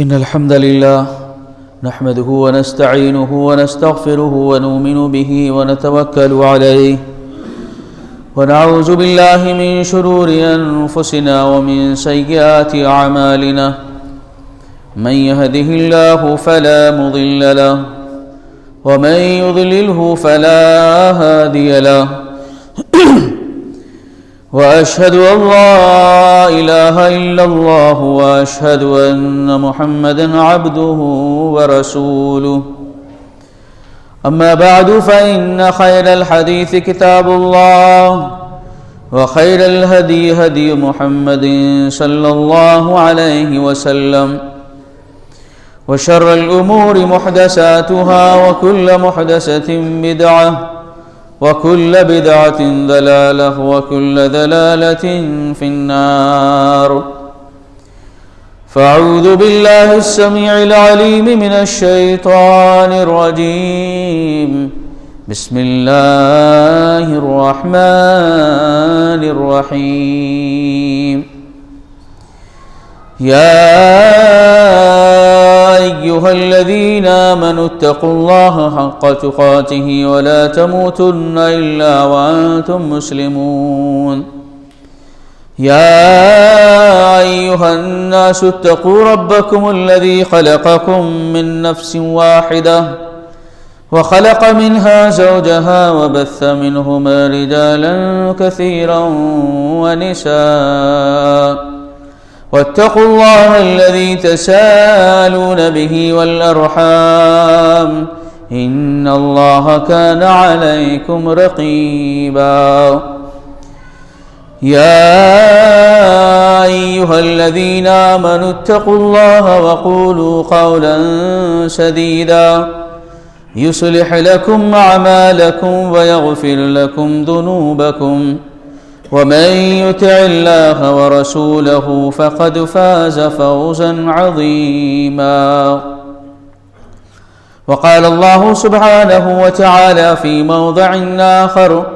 إن الحمد لله نحمده ونستعينه ونستغفره ونؤمن به ونتوكل عليه ونعوذ بالله من شرور أنفسنا ومن سيئات أعمالنا من يهده الله فلا مضل له ومن يضلله فلا هادي له وأشهد أن لا إله إلا الله وأشهد أن محمدًا عبده ورسوله أما بعد فإن خير الحديث كتاب الله وخير الهدي هدي محمد صلى الله عليه وسلم وشر الأمور محدثاتها وكل محدثة بدعة وكل بدعة ضلالة وكل ضلالة في النار فأعوذ بالله السميع العليم من الشيطان الرجيم بسم الله الرحمن الرحيم يا أيها الذين آمنوا اتقوا الله حق تقاته ولا تموتن إلا وأنتم مسلمون يا أيها الناس اتقوا ربكم الذي خلقكم من نفس واحدة وخلق منها زوجها وبث منهما رجالا كثيرا ونساء واتقوا الله الذي تساءلون به والأرحام إن الله كان عليكم رقيبا يا أيها الذين آمنوا اتقوا الله وقولوا قولا سديدا يصلح لكم أعمالكم ويغفر لكم ذنوبكم ومن يطع الله ورسوله فقد فاز فوزا عظيما وقال الله سبحانه وتعالى في موضع آخر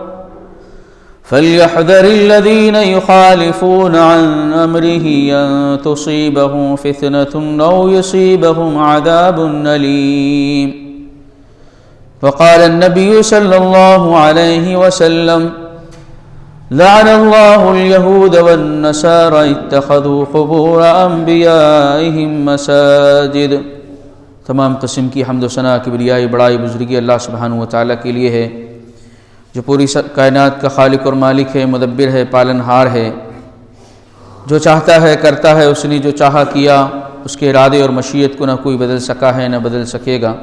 فليحذر الذين يخالفون عن أمره أن تصيبهم فتنة أو يصيبهم عذاب أليم وقال النبي صلى الله عليه وسلم لعن الله اليهود والنصارى اتخذوا قبور انبیائهم مساجد۔ تمام قسم کی حمد و ثنا کبریائی بڑائی بزرگی اللہ سبحانہ و تعالیٰ کے لیے ہے جو پوری کائنات کا خالق اور مالک ہے، مدبر ہے، پالن ہار ہے، جو چاہتا ہے کرتا ہے، اس نے جو چاہا کیا، اس کے ارادے اور مشیت کو نہ کوئی بدل سکا ہے نہ بدل سکے گا۔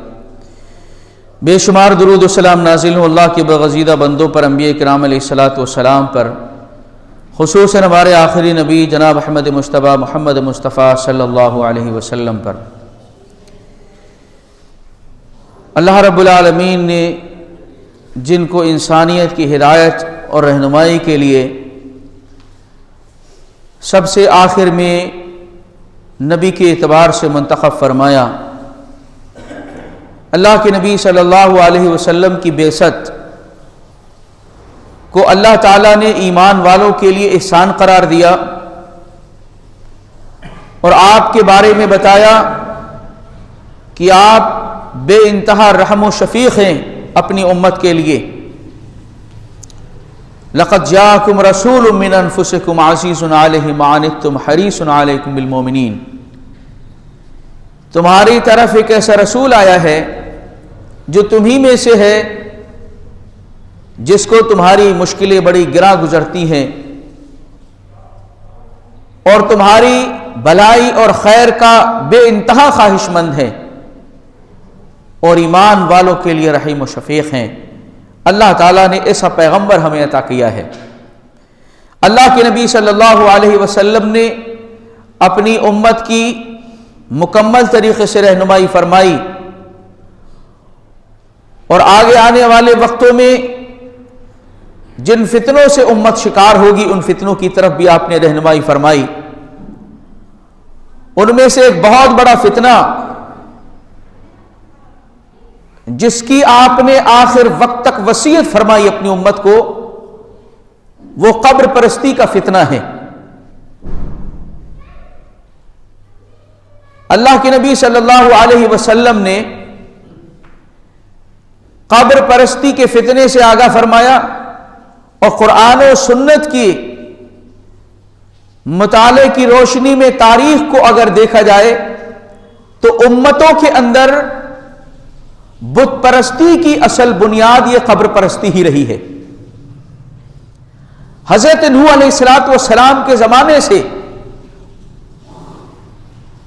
بے شمار درود و سلام نازل ہو اللہ کے برگزیدہ بندوں پر، انبیاء کرام علیہ الصلاۃ والسلام پر، خصوصاً ہمارے آخری نبی جناب احمد مصطفیٰ محمد مصطفیٰ صلی اللہ علیہ وسلم پر۔ اللہ رب العالمین نے جن کو انسانیت کی ہدایت اور رہنمائی کے لیے سب سے آخر میں نبی کے اعتبار سے منتخب فرمایا، اللہ کے نبی صلی اللہ علیہ وسلم کی بعثت کو اللہ تعالیٰ نے ایمان والوں کے لیے احسان قرار دیا اور آپ کے بارے میں بتایا کہ آپ بے انتہا رحم و شفیق ہیں اپنی امت کے لیے۔ لقد جاءکم رسول من انفسکم عزیز علیہ ما عنتم حریص علیکم بالمؤمنین، تمہاری طرف ایک ایسا رسول آیا ہے جو تمہیں میں سے ہے جس کو تمہاری مشکلیں بڑی گراں گزرتی ہیں اور تمہاری بھلائی اور خیر کا بے انتہا خواہش مند ہے اور ایمان والوں کے لیے رحیم و شفیق ہیں۔ اللہ تعالیٰ نے ایسا پیغمبر ہمیں عطا کیا ہے۔ اللہ کے نبی صلی اللہ علیہ وسلم نے اپنی امت کی مکمل طریقے سے رہنمائی فرمائی اور آگے آنے والے وقتوں میں جن فتنوں سے امت شکار ہوگی ان فتنوں کی طرف بھی آپ نے رہنمائی فرمائی۔ ان میں سے ایک بہت بڑا فتنہ جس کی آپ نے آخر وقت تک وصیت فرمائی اپنی امت کو، وہ قبر پرستی کا فتنہ ہے۔ اللہ کے نبی صلی اللہ علیہ وسلم نے قبر پرستی کے فتنے سے آگاہ فرمایا، اور قرآن و سنت کی مطالعے کی روشنی میں تاریخ کو اگر دیکھا جائے تو امتوں کے اندر بت پرستی کی اصل بنیاد یہ قبر پرستی ہی رہی ہے۔ حضرت نوح علیہ السلام کے زمانے سے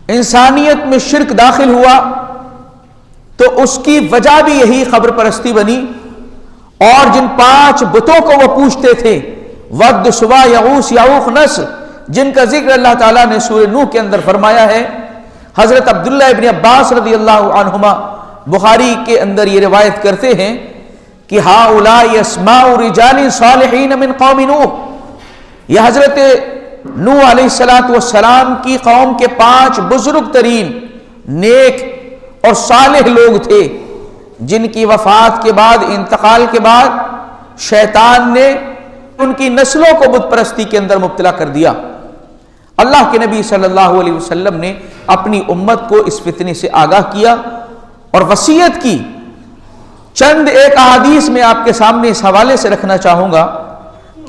انسانیت میں شرک داخل ہوا تو اس کی وجہ بھی یہی قبر پرستی بنی، اور جن 5 بتوں کو وہ پوجتے تھے، ود، سوا، یغوث، یعوق، نصر، جن کا ذکر اللہ تعالیٰ نے سورہ نوح کے اندر فرمایا ہے۔ حضرت عبداللہ ابن عباس رضی اللہ عنہما بخاری کے اندر یہ روایت کرتے ہیں کہ ہؤلاء اسماء رجال صالحین من قوم نوح، یہ حضرت نوح علیہ السلام کی قوم کے 5 بزرگ ترین نیک اور صالح لوگ تھے، جن کی وفات کے بعد، انتقال کے بعد شیطان نے ان کی نسلوں کو بت پرستی کے اندر مبتلا کر دیا۔ اللہ کے نبی صلی اللہ علیہ وسلم نے اپنی امت کو اس فتنے سے آگاہ کیا اور وصیت کی۔ چند ایک احادیث میں آپ کے سامنے اس حوالے سے رکھنا چاہوں گا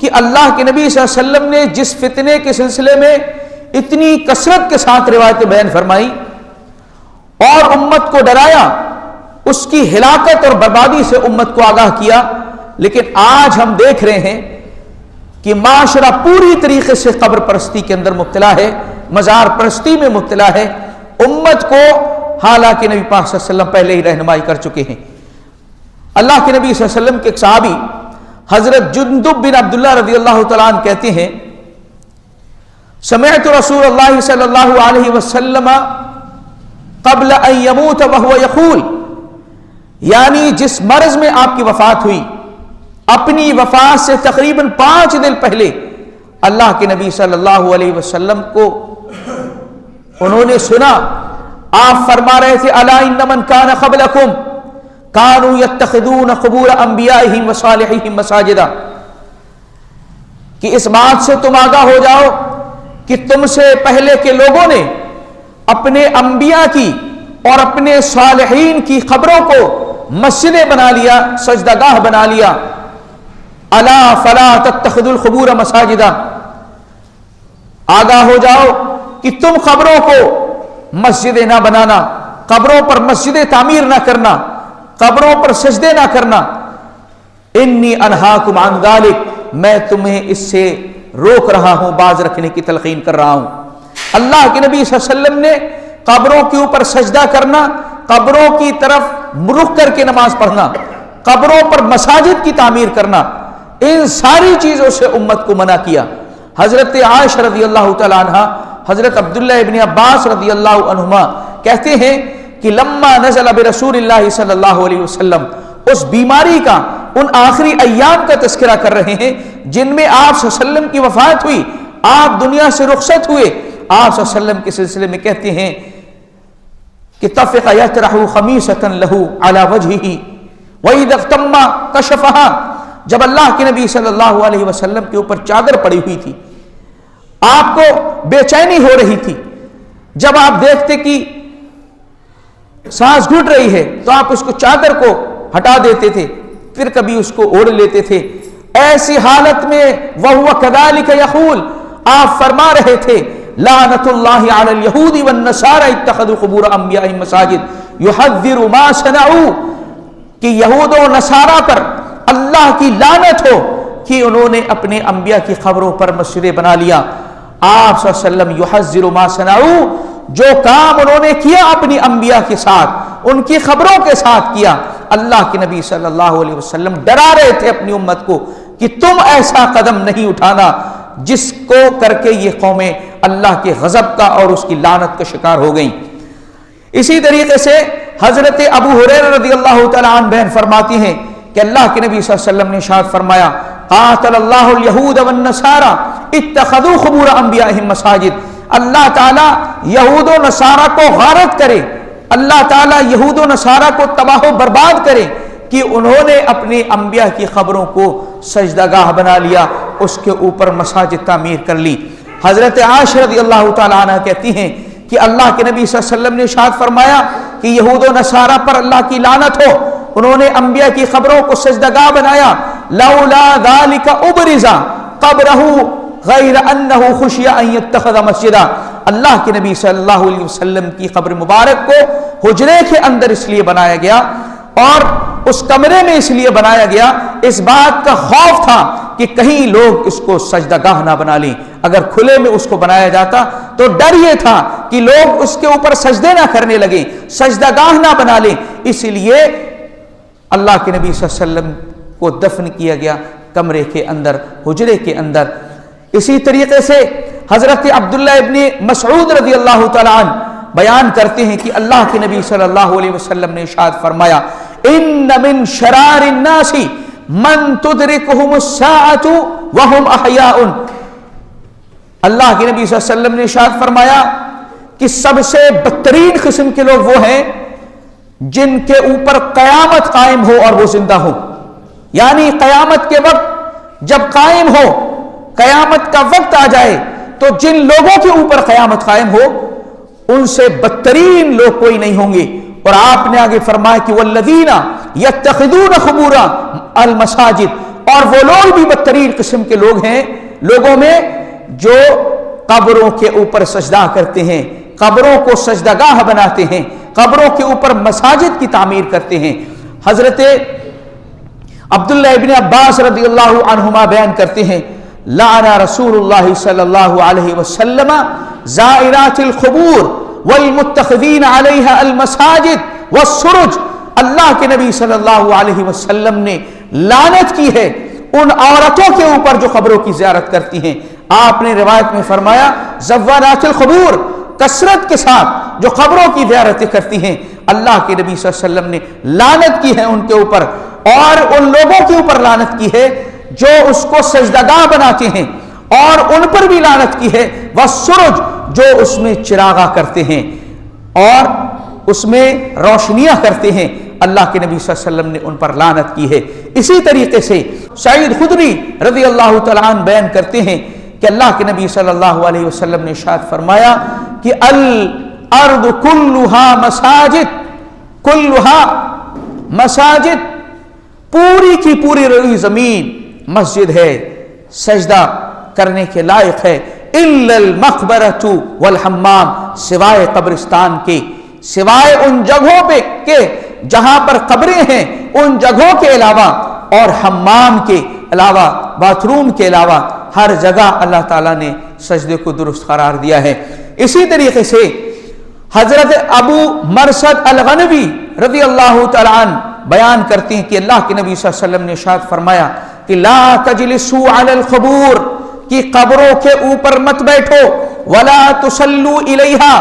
کہ اللہ کے نبی صلی اللہ علیہ وسلم نے جس فتنے کے سلسلے میں اتنی کثرت کے ساتھ روایتیں بیان فرمائی اور امت کو ڈرایا، اس کی ہلاکت اور بربادی سے امت کو آگاہ کیا، لیکن آج ہم دیکھ رہے ہیں کہ معاشرہ پوری طریقے سے قبر پرستی کے اندر مبتلا ہے، مزار پرستی میں مبتلا ہے امت کو، حالانکہ نبی پاک صلی اللہ علیہ وسلم پہلے ہی رہنمائی کر چکے ہیں۔ اللہ کے نبی صلی اللہ علیہ وسلم کے ایک صحابی حضرت جندب بن عبداللہ رضی اللہ تعالیٰ عنہ کہتے ہیں، سمعت رسول اللہ صلی اللہ علیہ وسلم قبل ان یموت وهو یقول، یعنی جس مرض میں آپ کی وفات ہوئی، اپنی وفات سے تقریباً 5 دن پہلے اللہ کے نبی صلی اللہ علیہ وسلم کو انہوں نے سنا، آپ فرما رہے تھے، الا ان من کان قبلکم کانوا یتخذون قبور انبیائہم وصالحیہم مساجدا، کہ اس بات سے تم آگاہ ہو جاؤ کہ تم سے پہلے کے لوگوں نے اپنے انبیاء کی اور اپنے صالحین کی قبروں کو مسجدیں بنا لیا، سجدہ گاہ بنا لیا۔ الا فلا تتخذوا القبور مساجدا، آگاہ ہو جاؤ کہ تم قبروں کو مسجدیں نہ بنانا، قبروں پر مسجدیں تعمیر نہ کرنا، قبروں پر سجدے نہ کرنا۔ انی انہاکم عن ذلک، میں تمہیں اس سے روک رہا ہوں، باز رکھنے کی تلقین کر رہا ہوں۔ اللہ کے نبی صلی اللہ علیہ وسلم نے قبروں کے اوپر سجدہ کرنا، قبروں کی طرف رخ کر کے نماز پڑھنا، قبروں پر مساجد کی تعمیر کرنا، ان ساری چیزوں سے امت کو منع کیا۔ حضرت عائشہ رضی اللہ تعالی عنہ، حضرت عبداللہ ابن عباس رضی اللہ عنہما کہتے ہیں کہ لما نزل برسول اللہ صلی اللہ علیہ وسلم، اس بیماری کا، ان آخری ایام کا تذکرہ کر رہے ہیں جن میں آپ صلی اللہ علیہ وسلم کی وفات ہوئی، آپ دنیا سے رخصت ہوئے۔ آپ صلی اللہ علیہ وسلم کے سلسلے میں کہتے ہیں کہ طفق یطرح خمیصۃ لہ علی وجہہ وإذا اغتم کشفها، جب اللہ کے نبی صلی اللہ علیہ وسلم کے اوپر چادر پڑی ہوئی تھی، آپ کو بے چینی ہو رہی تھی، جب آپ دیکھتے کہ سانس گھٹ رہی ہے تو آپ اس کو چادر کو ہٹا دیتے تھے، پھر کبھی اس کو اوڑھ لیتے تھے۔ ایسی حالت میں وَهُوَ كَذَلِكَ يَقُولُ، آپ فرما رہے تھے لعنت اللہ علی الیہود والنصارى اتخذوا قبور انبیائہم مساجد یحذر ما صنعوا، کہ یہود و نصارہ پر اللہ کی لعنت ہو کہ انہوں نے اپنے انبیاء کی قبروں پر مسجدیں بنا لیا۔ آپ صلی اللہ علیہ وسلم یحذر ما صنعوا، جو کام انہوں نے کیا اپنی انبیاء کے ساتھ، ان کی خبروں کے ساتھ کیا، اللہ کے نبی صلی اللہ علیہ وسلم ڈرا رہے تھے اپنی امت کو کہ تم ایسا قدم نہیں اٹھانا جس کو کر کے یہ قومیں اللہ کے غضب کا اور اس کی لعنت کا شکار ہو گئیں۔ اسی طریقے سے حضرت ابو ہریرہ رضی اللہ تعالیٰ عنہ بیان فرماتی ہیں کہ اللہ کے نبی صلی اللہ علیہ وسلم نے ارشاد فرمایا قاتل اللہ الیہود والنصارى اتخذوا قبور انبیائہم مساجد، اللہ تعالیٰ یہود و نصارہ کو غارت کرے، اللہ تعالیٰ یہود و نصارہ کو تباہ و برباد کرے کہ انہوں نے اپنے انبیاء کی قبروں کو سجدہ گاہ بنا لیا، اس کے اوپر مساجد تعمیر کر لی۔ حضرت عائشہ رضی اللہ تعالیٰ عنہ کہتی ہیں کہ اللہ کے نبی صلی اللہ علیہ وسلم نے ارشاد فرمایا کہ یہود و نصارہ پر اللہ کی لعنت ہو، انہوں نے انبیاء کی قبروں کو سجدگاہ بنایا، لولا ذالک ابرز قبرہ غیر انہ خشی ان یتخذ مسجدا، اللہ کے نبی صلی اللہ علیہ وسلم کی قبر مبارک کو حجرے کے اندر اس لیے بنایا گیا اور اس کمرے میں اس لیے بنایا گیا، اس بات کا خوف تھا کہ کہیں لوگ اس کو سجدگاہ نہ بنا لیں، اگر کھلے میں اس کو بنایا جاتا تو ڈر یہ تھا کہ لوگ اس کے اوپر سجدے نہ کرنے لگیں، سجدگاہ نہ بنا لیں، اس لیے اللہ کے نبی صلی اللہ علیہ وسلم کو دفن کیا گیا کمرے کے اندر، حجرے کے اندر۔ اسی طریقے سے حضرت عبداللہ ابن مسعود رضی اللہ تعالیٰ عنہ بیان کرتے ہیں کہ اللہ کے نبی صلی اللہ علیہ وسلم نے ارشاد فرمایا ان من شرار الناس من تدرکہم الساعۃ وہم احیاء، اللہ کے نبی صلی اللہ علیہ وسلم نے ارشاد فرمایا کہ سب سے بدترین قسم کے لوگ وہ ہیں جن کے اوپر قیامت قائم ہو اور وہ زندہ ہو، یعنی قیامت کے وقت جب قائم ہو، قیامت کا وقت آ جائے تو جن لوگوں کے اوپر قیامت قائم ہو ان سے بدترین لوگ کوئی نہیں ہوں گے۔ اور آپ نے آگے فرمایا کہ والذین یتخذون قبور المساجد، اور وہ لوگ بھی بدترین قسم کے لوگ ہیں لوگوں میں جو قبروں کے اوپر سجدہ کرتے ہیں، قبروں کو سجدگاہ بناتے ہیں، قبروں کے اوپر مساجد کی تعمیر کرتے ہیں۔ حضرت عبداللہ ابن عباس رضی اللہ عنہما بیان کرتے ہیں لعن رسول اللہ صلی اللہ علیہ وسلم زائرات القبور والمتخذین علیہا المساجد والسرج، اللہ کے نبی صلی اللہ علیہ وسلم نے لعنت کی ہے ان عورتوں کے اوپر جو قبروں کی زیارت کرتی ہیں۔ آپ نے روایت میں فرمایا زوارات القبور، کثرت کے ساتھ جو قبروں کی زیارتیں کرتی ہیں، اللہ کے نبی صلی اللہ علیہ وسلم نے لعنت کی ہے ان کے اوپر، اور ان لوگوں کے اوپر لعنت کی ہے جو اس کو سجدگاہ بناتے ہیں، اور ان پر بھی لعنت کی ہے والسرج، جو اس میں چراغاں کرتے ہیں اور اس میں روشنیاں کرتے ہیں، اللہ کے نبی صلی اللہ علیہ وسلم نے ان پر لعنت کی ہے۔ اسی طریقے سے سعید خدری رضی اللہ تعالیٰ عنہ بیان کرتے ہیں کہ اللہ کے نبی صلی اللہ علیہ وسلم نے ارشاد فرمایا کہ الارض کلھا مساجد، کلھا مساجد، پوری کی پوری روئی زمین مسجد ہے، سجدہ کرنے کے لائق ہے، الا المقبرۃ والحمام، سوائے قبرستان کے، سوائے ان جگہوں پہ کہ جہاں پر قبریں ہیں ان جگہوں کے علاوہ، اور حمام کے علاوہ، باتھ روم کے علاوہ، ہر جگہ اللہ تعالیٰ نے سجدے کو درست قرار دیا ہے۔ اسی طریقے سے حضرت ابو مرثد الغنوی رضی اللہ تعالیٰ عنہ بیان کرتے ہیں کہ اللہ کے نبی صلی اللہ علیہ وسلم نے ارشاد فرمایا کہ لا تجلسوا علی القبور، کہ قبروں کے اوپر مت بیٹھو، ولا تصلوا الیہا،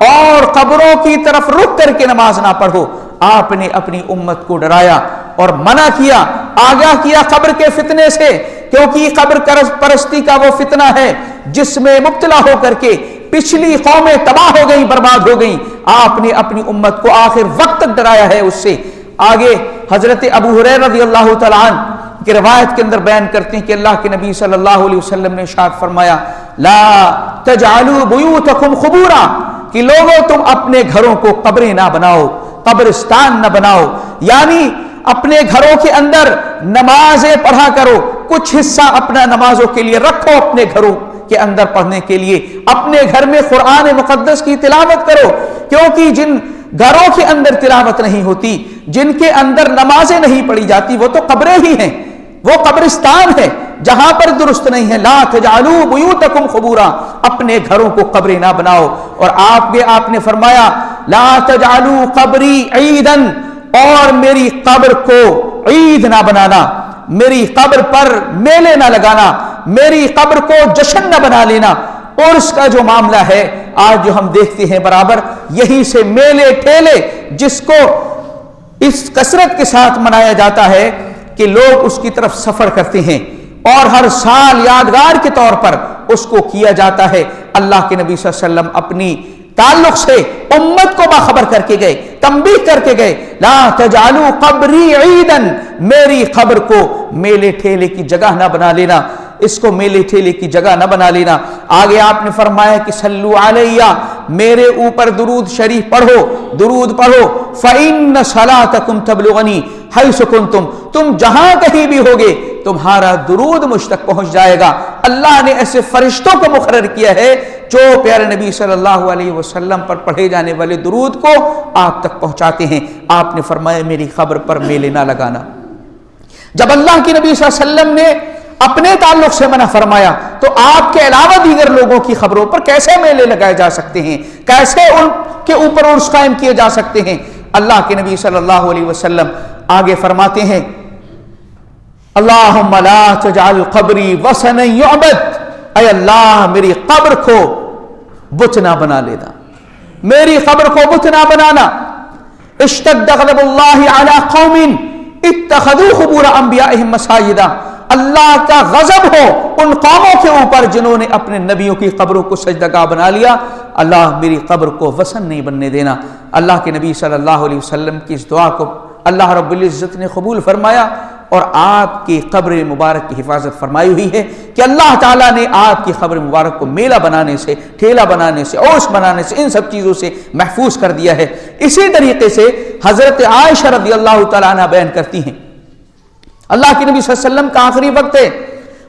اور قبروں کی طرف رک کر کے نماز نہ پڑھو۔ آپ نے اپنی امت کو ڈرایا اور منع کیا، آگاہ کیا قبر کے فتنے سے، کیونکہ قبر پرستی کا وہ فتنہ ہے جس میں مبتلا ہو کر کے پچھلی قومیں تباہ ہو گئیں، برباد ہو گئیں۔ آپ نے اپنی امت کو آخر وقت تک ڈرایا ہے اس سے۔ آگے حضرت ابو ہریرہ رضی اللہ تعالیٰ عنہ کی روایت کے اندر بیان کرتے ہیں کہ اللہ کے نبی صلی اللہ علیہ وسلم نے ارشاد فرمایا لا تجعلوا بیوتکم قبورا، کہ لوگوں تم اپنے گھروں کو قبریں نہ بناؤ، قبرستان نہ بناؤ، یعنی اپنے گھروں کے اندر نمازیں پڑھا کرو، کچھ حصہ اپنا نمازوں کے لیے رکھو اپنے گھروں کے اندر پڑھنے کے لیے، اپنے گھر میں قرآن مقدس کی تلاوت کرو، کیونکہ جن گھروں کے اندر تلاوت نہیں ہوتی، جن کے اندر نمازیں نہیں پڑھی جاتی، وہ تو قبریں ہی ہیں، وہ قبرستان ہے جہاں پر درست نہیں ہے۔ لا تجعلوا بیوتکم قبورا، اپنے گھروں کو قبریں نہ بناؤ۔ اور آپ نے فرمایا لا تجعلوا قبری عیدا، اور میری قبر کو عید نہ بنانا، میری قبر پر میلے نہ لگانا، میری قبر کو جشن نہ بنا لینا۔ اور اس کا جو معاملہ ہے آج جو ہم دیکھتے ہیں برابر یہی سے میلے ٹھیلے، جس کو اس کثرت کے ساتھ منایا جاتا ہے کہ لوگ اس کی طرف سفر کرتے ہیں اور ہر سال یادگار کے طور پر اس کو کیا جاتا ہے۔ اللہ کے نبی صلی اللہ علیہ وسلم اپنی تعلق سے امت کو باخبر کر کے گئے، تنبیہ کر کے گئے لا تجعلوا قبری عیدا، میری قبر کو میلے ٹھیلے کی جگہ نہ بنا لینا۔ اس کو میلے ٹھیلے کی جگہ نہ بنا لینا۔ آگے آپ نے فرمایا کہ صلو علیہ، میرے اوپر درود شریف پڑھو، درود پڑھو، فإن صلاتکم تبلغنی حیث کنتم، تم جہاں کہیں بھی ہوگے تمہارا درود مجھ تک پہنچ جائے گا۔ اللہ نے ایسے فرشتوں کو مقرر کیا ہے جو پیارے نبی صلی اللہ علیہ وسلم پر پڑھے جانے والے درود کو آپ تک پہنچاتے ہیں۔ آپ نے فرمایا میری خبر پر میلے نہ لگانا۔ جب اللہ کے نبی صلی اللہ علیہ وسلم نے اپنے تعلق سے منع فرمایا تو آپ کے علاوہ دیگر لوگوں کی خبروں پر کیسے میلے لگائے جا سکتے ہیں، کیسے ان کے اوپر عرس قائم کیے جا سکتے ہیں؟ اللہ کے نبی صلی اللہ علیہ وسلم آگے فرماتے ہیں اللہم لا تجعل قبری وثنا یعبد، اے اللہ میری قبر کو بت نہ بنا لینا، میری قبر کو بت نہ بنانا۔ اشتد غضب اللہ علی قوم اتخذوا قبور انبیائہم مساجدا، اللہ کا غضب ہو ان قوموں کے اوپر جنہوں نے اپنے نبیوں کی قبروں کو سجدگاہ بنا لیا۔ اللہ میری قبر کو وثن نہیں بننے دینا۔ اللہ کے نبی صلی اللہ علیہ وسلم کی اس دعا کو اللہ رب العزت نے قبول فرمایا اور آپ کی قبر مبارک کی حفاظت فرمائی ہوئی ہے کہ اللہ تعالیٰ نے آپ کی قبر مبارک کو میلہ بنانے سے، ٹھیلا بنانے سے، عرس بنانے سے، ان سب چیزوں سے محفوظ کر دیا ہے۔ اسی طریقے سے حضرت عائشہ رضی اللہ تعالیٰ عنہ بیان کرتی ہیں اللہ کے نبی صلی اللہ علیہ وسلم کا آخری وقت ہے،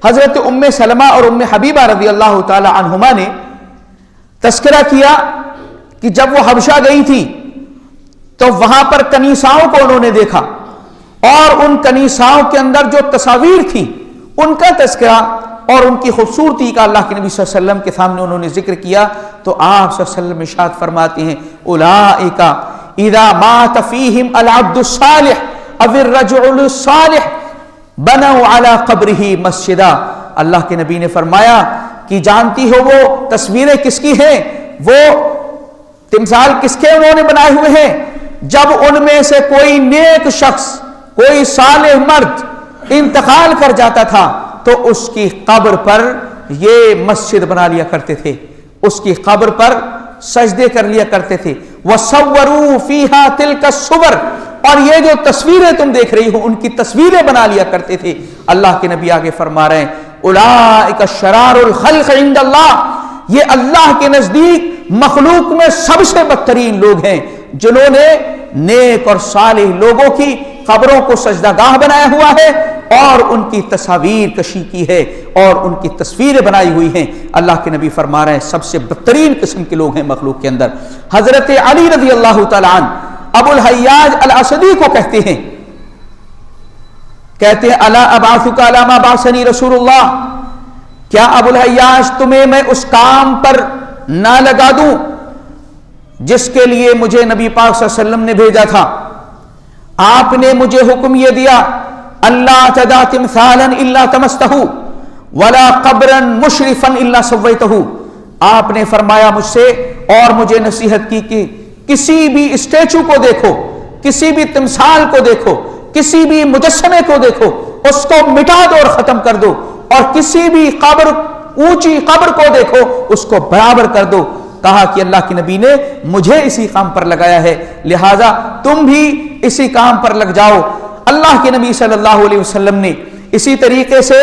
حضرت ام سلمہ اور ام حبیبہ رضی اللہ تعالیٰ عنہما نے تذکرہ کیا کہ جب وہ حبشہ گئی تھی تو وہاں پر کنیساؤں کو انہوں نے دیکھا اور ان کنیساؤں کے اندر جو تصاویر تھیں ان کا تذکرہ اور ان کی خوبصورتی کا اللہ کے نبی صلی اللہ علیہ وسلم کے سامنے انہوں نے ذکر کیا تو آپ صلی اللہ علیہ وسلم ارشاد فرماتے ہیں اولئک اذا مات فیہم العبد الصالح او الرجل الصالح بنوا علی قبرہ مسجدا۔ اللہ کے نبی نے فرمایا کہ جانتی ہو وہ تصویریں کس کی ہیں، وہ تمثال کس کے انہوں نے بنائے ہوئے ہیں؟ جب ان میں سے کوئی نیک شخص، کوئی صالح مرد انتقال کر جاتا تھا تو اس کی قبر پر یہ مسجد بنا لیا کرتے تھے، اس کی قبر پر سجدے کر لیا کرتے تھے۔ وَصَوَّرُوا فِيهَا تِلْكَ الصُّوَرَ، اور یہ جو تصویریں تم دیکھ رہی ہو ان کی تصویریں بنا لیا کرتے تھے۔ اللہ کے نبی آگے فرما رہے ہیں اولئک شرار الخلق عند اللہ، یہ اللہ کے نزدیک مخلوق میں سب سے بدترین لوگ ہیں جنہوں نے نیک اور صالح لوگوں کی قبروں کو سجدہ گاہ بنایا ہوا ہے اور ان کی تصاویر کشی کی ہے اور ان کی تصویریں بنائی ہوئی ہیں۔ اللہ کے نبی فرما رہے ہیں سب سے بدترین قسم کے لوگ ہیں مخلوق کے اندر۔ حضرت علی رضی اللہ تعالیٰ عنہ ابو الحیاج الاسدی کو کہتے ہیں الا ابعثک علی ما بعثنی رسول اللہ، کیا ابو الحیاج تمہیں میں اس کام پر نہ لگا دوں جس کے لیے مجھے نبی پاک صلی اللہ علیہ وسلم نے بھیجا تھا؟ آپ نے مجھے حکم یہ دیا اللہ تدع تمثالا الا تمستہ ولا قبرا مشرفا الا سویتہ۔ آپ نے فرمایا مجھ سے اور مجھے نصیحت کی کہ کسی بھی اسٹیچو کو دیکھو، کسی بھی تمثال کو دیکھو، کسی بھی مجسمے کو دیکھو، اس کو مٹا دو اور ختم کر دو، اور کسی بھی قبر، اونچی قبر کو دیکھو اس کو برابر کر دو۔ کہا کہ اللہ کے نبی نے مجھے اسی کام پر لگایا ہے لہذا تم بھی اسی کام پر لگ جاؤ۔ اللہ کے نبی صلی اللہ علیہ وسلم نے اسی طریقے سے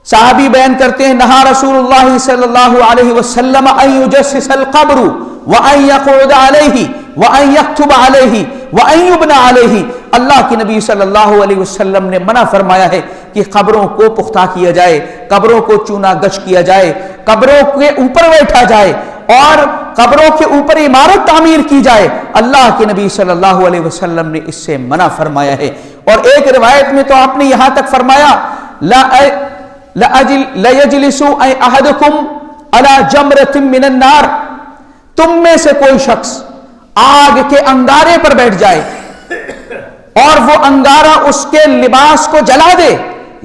صحابی بیان کرتے ہیں نہا رسول اللہ صلی اللہ علیہ وسلم ان یجسس القبر وان یقعد علیہ وان یکتب علیہ وان یبنى علیہ۔ اللہ کے نبی صلی اللہ علیہ وسلم نے منع فرمایا ہے کہ قبروں کو پختہ کیا جائے، قبروں کو چونا گچ کیا جائے، قبروں کے اوپر بیٹھا جائے اور قبروں کے اوپر عمارت تعمیر کی جائے۔ اللہ کے نبی صلی اللہ علیہ وسلم نے اس سے منع فرمایا ہے۔ اور ایک روایت میں تو آپ نے یہاں تک فرمایا لَيَجْلِسُ أَحَدُكُمْ عَلَى جَمْرَةٍ مِّنَ النَّارِ، تم میں سے کوئی شخص آگ کے انگارے پر بیٹھ جائے اور وہ انگارہ اس کے لباس کو جلا دے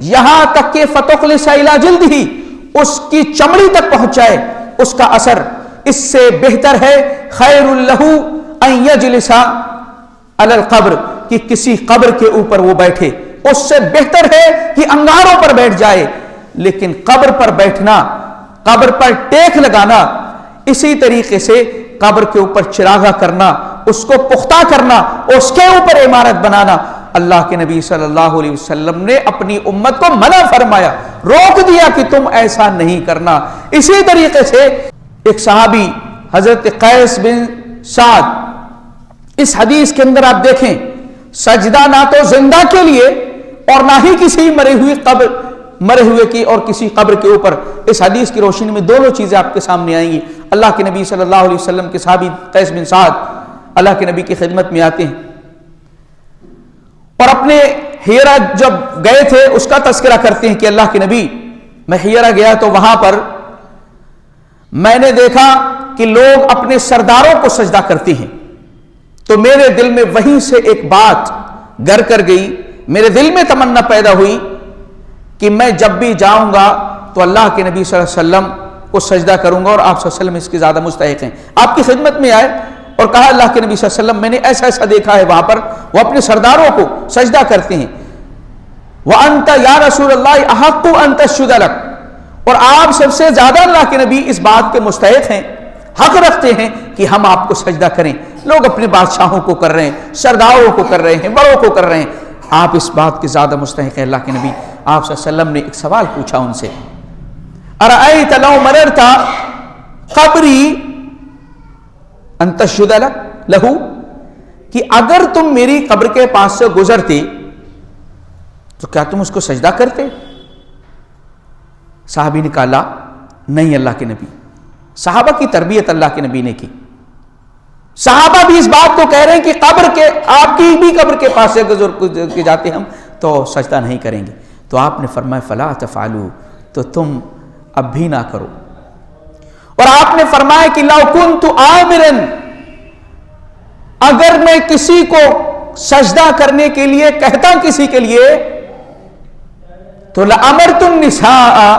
یہاں تک کہ فَتُخْلِصَ إِلَى جِلْدِهِ، اس کی چمڑی تک پہنچ جائے اس کا اثر، اس سے بہتر ہے خیر لہ ان یجلس علی القبر، کہ کسی قبر کے اوپر وہ بیٹھے، اس سے بہتر ہے کہ انگاروں پر بیٹھ جائے۔ لیکن قبر پر بیٹھنا، قبر پر ٹیک لگانا، اسی طریقے سے قبر کے اوپر چراغا کرنا، اس کو پختہ کرنا، اس کے اوپر عمارت بنانا، اللہ کے نبی صلی اللہ علیہ وسلم نے اپنی امت کو منع فرمایا۔ روک دیا کہ تم ایسا نہیں کرنا۔ اسی طریقے سے ایک صحابی حضرت قیس بن سعد، اس حدیث کے اندر آپ دیکھیں سجدہ نہ تو زندہ کے لیے اور نہ ہی کسی مرے ہوئے کی اور کسی قبر کے اوپر۔ اس حدیث کی روشنی میں دونوں چیزیں آپ کے سامنے آئیں گی۔ اللہ کے نبی صلی اللہ علیہ وسلم کے صحابی قیس بن سعد اللہ کے نبی کی خدمت میں آتے ہیں اور اپنے ہیرا جب گئے تھے اس کا تذکرہ کرتے ہیں کہ اللہ کے نبی میں ہیرا گیا تو وہاں پر میں نے دیکھا کہ لوگ اپنے سرداروں کو سجدہ کرتے ہیں، تو میرے دل میں وہیں سے ایک بات گر کر گئی، میرے دل میں تمنا پیدا ہوئی کہ میں جب بھی جاؤں گا تو اللہ کے نبی صلی اللہ علیہ وسلم کو سجدہ کروں گا اور آپ صلی اللہ علیہ وسلم اس کے زیادہ مستحق ہیں۔ آپ کی خدمت میں آئے اور کہا اللہ کے نبی صلی اللہ علیہ وسلم میں نے ایسا ایسا دیکھا ہے، وہاں پر وہ اپنے سرداروں کو سجدہ کرتے ہیں۔ وَأَنْتَ يَا رَسُولَ اللَّهِ أَحَقُّ أَن تَسْجُدَ لَكَ، اور آپ سب سے زیادہ اللہ کے نبی اس بات کے مستحق ہیں، حق رکھتے ہیں کہ ہم آپ کو سجدہ کریں۔ لوگ اپنے بادشاہوں کو کر رہے ہیں، سرداروں کو کر رہے ہیں، بڑوں کو کر رہے ہیں، آپ اس بات کے زیادہ مستحق ہیں اللہ کے نبی۔ آپ صلی اللہ علیہ وسلم نے ایک سوال پوچھا ان سے، أَرَأَيْتَ لَوْ مَرَرْتَ قَبْرِي أَن تَسْجُدَ لَهُ، کہ اگر تم میری قبر کے پاس سے گزرتے تو کیا تم اس کو سجدہ کرتے؟ صحابی نے کہا لا، نہیں اللہ کے نبی۔ صحابہ کی تربیت اللہ کے نبی نے کی۔ صحابہ بھی اس بات کو کہہ رہے ہیں کہ قبر کے آپ کی بھی قبر کے پاس سے گزر کے جاتے ہم تو سجدہ نہیں کریں گے۔ تو آپ نے فرمایا فلا تفعلوا، تو تم اب بھی نہ کرو۔ اور آپ نے فرمایا کہ لو کنت آمرا، اگر میں کسی کو سجدہ کرنے کے لیے کہتا کسی کے لیے تو لأمرت النساء،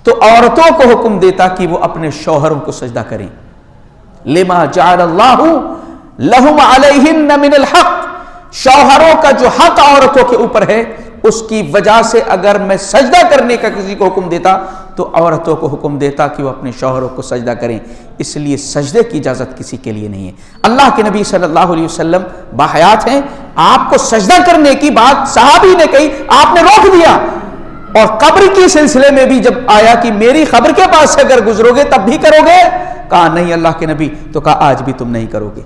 تو عورتوں کو حکم دیتا کہ وہ اپنے شوہروں کو سجدہ کریں۔ لما جعل اللہ لہم علیہن من الحق، شوہروں کا جو حق عورتوں کے اوپر ہے اس کی وجہ سے اگر میں سجدہ کرنے کا کسی کو حکم دیتا تو عورتوں کو حکم دیتا کہ وہ اپنے شوہروں کو سجدہ کریں۔ اس لیے سجدے کی اجازت کسی کے لیے نہیں ہے۔ اللہ کے نبی صلی اللہ علیہ وسلم باحیات ہیں، آپ کو سجدہ کرنے کی بات صحابی نے کہی، آپ نے روک دیا۔ اور قبر کے سلسلے میں بھی جب آیا کہ میری قبر کے پاس سے اگر گزرو گے تب بھی کرو گے، کہا نہیں اللہ کے نبی، تو کہا آج بھی تم نہیں کرو گے۔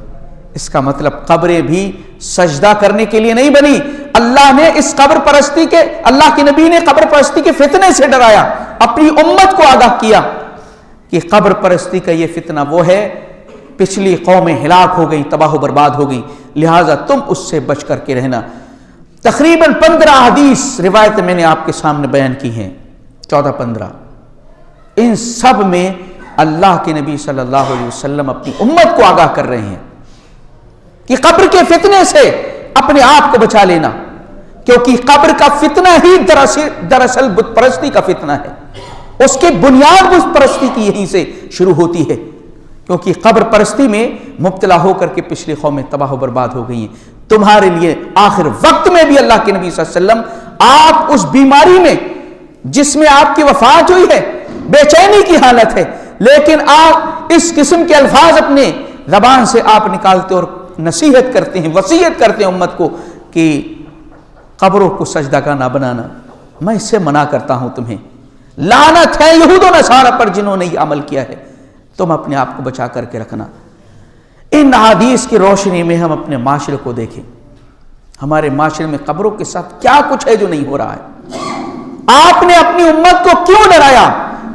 اس کا مطلب قبریں بھی سجدہ کرنے کے لیے نہیں بنی۔ اللہ نے اس قبر پرستی کے، اللہ کے نبی نے قبر پرستی کے فتنے سے ڈرایا، اپنی امت کو آگاہ کیا کہ قبر پرستی کا یہ فتنہ وہ ہے، پچھلی قومیں ہلاک ہو گئیں، تباہ و برباد ہو گئیں، لہٰذا تم اس سے بچ کر کے رہنا۔ تقریباً 15 حدیث روایت میں نے آپ کے سامنے بیان کی ہیں، 14-15، ان سب میں اللہ کے نبی صلی اللہ علیہ وسلم اپنی امت کو آگاہ کر رہے ہیں کہ قبر کے فتنے سے اپنے آپ کو بچا لینا، کیونکہ قبر کا فتنہ ہی دراصل بت پرستی کا فتنہ ہے۔ اس کی بنیاد بت پرستی کی یہیں سے شروع ہوتی ہے، کیونکہ قبر پرستی میں مبتلا ہو کر کے پچھلی قومیں تباہ و برباد ہو گئی ہیں۔ تمہارے لیے آخر وقت میں بھی اللہ کے نبی صلی اللہ علیہ وسلم آپ اس بیماری میں جس میں آپ کی وفات ہوئی ہے، بے چینی کی حالت ہے، لیکن آپ اس قسم کے الفاظ اپنے زبان سے آپ نکالتے اور نصیحت کرتے ہیں، وصیت کرتے ہیں امت کو کہ قبروں کو سجدہ کا نہ بنانا، میں اس سے منع کرتا ہوں تمہیں، لعنت ہے یہود و نصارہ پر جنہوں نے یہ عمل کیا ہے، تم اپنے آپ کو بچا کر کے رکھنا۔ ان حدیث کی روشنی میں ہم اپنے معاشرے کو دیکھیں، ہمارے معاشرے میں قبروں کے ساتھ کیا کچھ ہے جو نہیں ہو رہا ہے۔ آپ نے اپنی امت کو کیوں ڈرایا،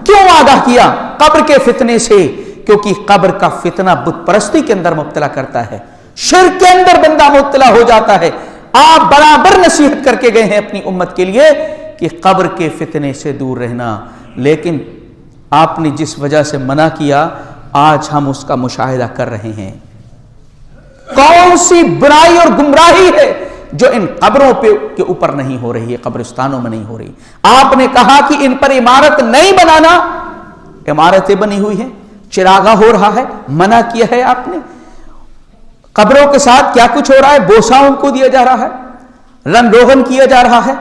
کیوں آگاہ کیا قبر کے فتنے سے؟ کیونکہ قبر کا فتنہ بت پرستی کے اندر مبتلا کرتا ہے، شرک کے اندر بندہ مبتلا ہو جاتا ہے۔ آپ برابر نصیحت کر کے گئے ہیں اپنی امت کے لیے کہ قبر کے فتنے سے دور رہنا، لیکن آپ نے جس وجہ سے منع کیا آج ہم اس کا مشاہدہ کر رہے ہیں۔ کون سی برائی اور گمراہی ہے جو ان قبروں کے اوپر نہیں ہو رہی ہے، قبرستانوں میں نہیں ہو رہی؟ آپ نے کہا کہ ان پر عمارت نہیں بنانا، عمارتیں بنی ہوئی ہیں، چراغاں ہو رہا ہے، منع کیا ہے آپ نے۔ قبروں کے ساتھ کیا کچھ ہو رہا ہے، بوسہ ان کو دیا جا رہا ہے، رنگ روغن کیا جا رہا ہے،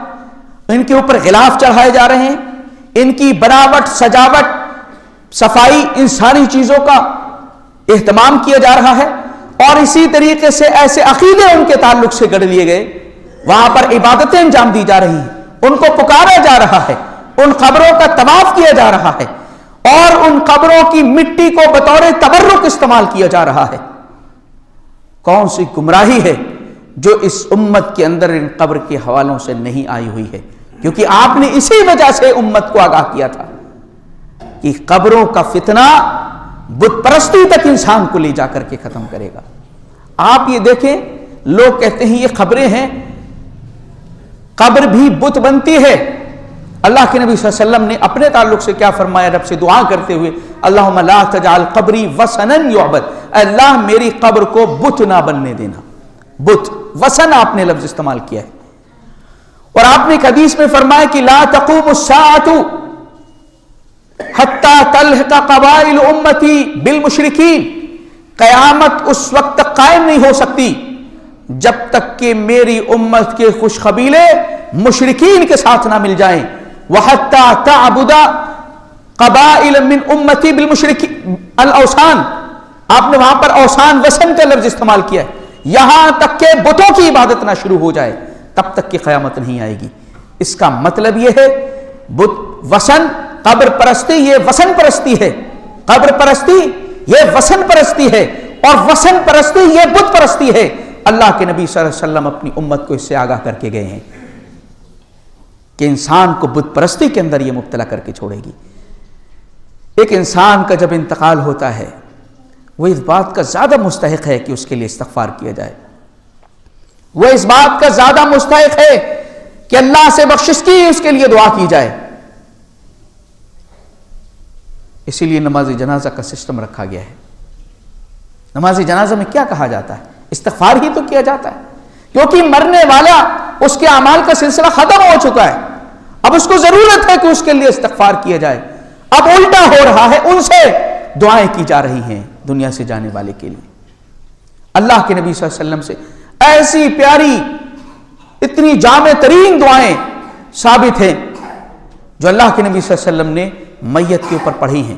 ان کے اوپر غلاف چڑھائے جا رہے ہیں، ان کی بناوٹ، سجاوٹ، صفائی، ان ساری چیزوں کا اہتمام کیا جا رہا ہے، اور اسی طریقے سے ایسے عقیدے ان کے تعلق سے گڑھ لیے گئے، وہاں پر عبادتیں انجام دی جا رہی ہیں، ان کو پکارا جا رہا ہے، ان قبروں کا طواف کیا جا رہا ہے اور ان قبروں کی مٹی کو بطور تبرک استعمال کیا جا رہا ہے۔ کون سی گمراہی ہے جو اس امت کے اندر ان قبر کے حوالوں سے نہیں آئی ہوئی ہے؟ کیونکہ آپ نے اسی وجہ سے امت کو آگاہ کیا تھا کہ قبروں کا فتنہ بت پرستی تک انسان کو لے جا کر کے ختم کرے گا۔ آپ یہ دیکھیں، لوگ کہتے ہیں یہ قبریں ہیں، قبر بھی بت بنتی ہے۔ اللہ کے نبی صلی اللہ علیہ وسلم نے اپنے تعلق سے کیا فرمایا؟ رب سے دعا کرتے ہوئے، اللہم لا تجعل قبری وثنا یعبد، اللہ میری قبر کو بت نہ بننے دینا۔ بت، وثن آپ نے لفظ استعمال کیا ہے۔ اور آپ نے ایک حدیث میں فرمایا کہ لا تقوم الساعۃ حتی تلحق قبائل امتی بالمشرکین، قیامت اس وقت تک قائم نہیں ہو سکتی جب تک کہ میری امت کے خوش قبیلے مشرکین کے ساتھ نہ مل جائیں۔ وحتی تعبد قبائل من امتی بالمشرکین الاوثان، آپ نے وہاں پر اوثان وثن کا لفظ استعمال کیا ہے، یہاں تک کہ بتوں کی عبادت نہ شروع ہو جائے تب تک کہ قیامت نہیں آئے گی۔ اس کا مطلب یہ ہے بت وثن، قبر پرستی یہ وثن پرستی ہے، قبر پرستی یہ وثن پرستی ہے، اور وثن پرستی یہ بت پرستی ہے۔ اللہ کے نبی صلی اللہ علیہ وسلم اپنی امت کو اس سے آگاہ کر کے گئے ہیں کہ انسان کو بت پرستی کے اندر یہ مبتلا کر کے چھوڑے گی۔ ایک انسان کا جب انتقال ہوتا ہے وہ اس بات کا زیادہ مستحق ہے کہ اس کے لیے استغفار کیا جائے، وہ اس بات کا زیادہ مستحق ہے کہ اللہ سے بخشش کی اس کے لیے دعا کی جائے۔ اسی لیے نماز جنازہ کا سسٹم رکھا گیا ہے۔ نماز جنازہ میں کیا کہا جاتا ہے؟ استغفار ہی تو کیا جاتا ہے، کیونکہ مرنے والا اس کے اعمال کا سلسلہ ختم ہو چکا ہے، اب اس کو ضرورت ہے کہ اس کے لیے استغفار کیا جائے۔ اب الٹا ہو رہا ہے، ان سے دعائیں کی جا رہی ہیں دنیا سے جانے والے کے لیے۔ اللہ کے نبی صلی اللہ علیہ وسلم سے ایسی پیاری اتنی جامع ترین دعائیں ثابت ہیں جو اللہ کے نبی صلی اللہ علیہ وسلم نے میت کے اوپر پڑھی ہیں۔